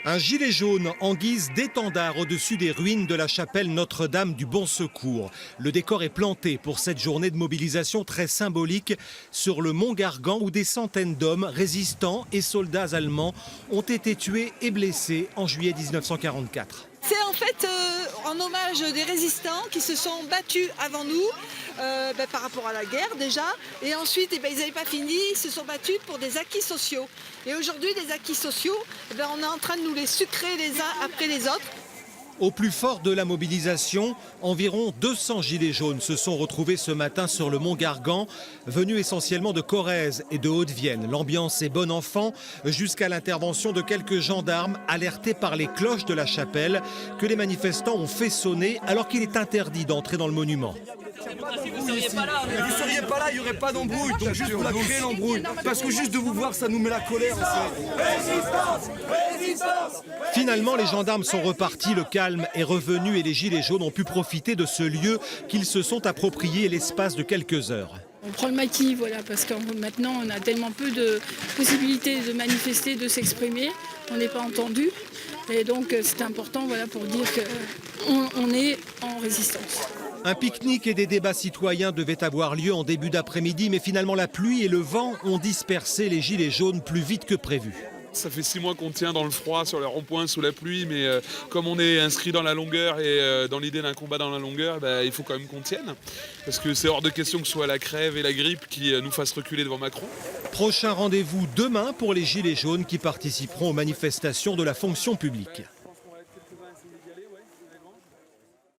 Un gilet jaune en guise d'étendard au-dessus des ruines de la chapelle Notre-Dame du Bon Secours. Le décor est planté pour cette journée de mobilisation très symbolique sur le mont Gargan où des centaines d'hommes résistants et soldats allemands ont été tués et blessés en juillet 1944. C'est en fait en hommage des résistants qui se sont battus avant nous par rapport à la guerre déjà. Et ensuite, ils n'avaient pas fini, ils se sont battus pour des acquis sociaux. Et aujourd'hui, les acquis sociaux, on est en train de nous les sucrer les uns après les autres. Au plus fort de la mobilisation, environ 200 gilets jaunes se sont retrouvés ce matin sur le mont Gargan, venus essentiellement de Corrèze et de Haute-Vienne. L'ambiance est bon enfant jusqu'à l'intervention de quelques gendarmes alertés par les cloches de la chapelle que les manifestants ont fait sonner alors qu'il est interdit d'entrer dans le monument. Si vous ne seriez pas là, il n'y aurait pas d'embrouille. Donc juste pour la créer l'embrouille. Parce que juste de vous voir, ça nous met la colère. Résistance, résistance. Finalement, les gendarmes sont repartis, le calme est revenu et les gilets jaunes ont pu profiter de ce lieu qu'ils se sont approprié l'espace de quelques heures. On prend le maquis, voilà, parce que maintenant on a tellement peu de possibilités de manifester, de s'exprimer, on n'est pas entendu. Et donc c'est important, voilà, pour dire qu'on est en résistance. Un pique-nique et des débats citoyens devaient avoir lieu en début d'après-midi, mais finalement la pluie et le vent ont dispersé les gilets jaunes plus vite que prévu. Ça fait 6 mois qu'on tient dans le froid, sur les ronds-points, sous la pluie, mais comme on est inscrit dans la longueur et dans l'idée d'un combat dans la longueur, il faut quand même qu'on tienne. Parce que c'est hors de question que ce soit la crève et la grippe qui nous fassent reculer devant Macron. Prochain rendez-vous demain pour les gilets jaunes qui participeront aux manifestations de la fonction publique.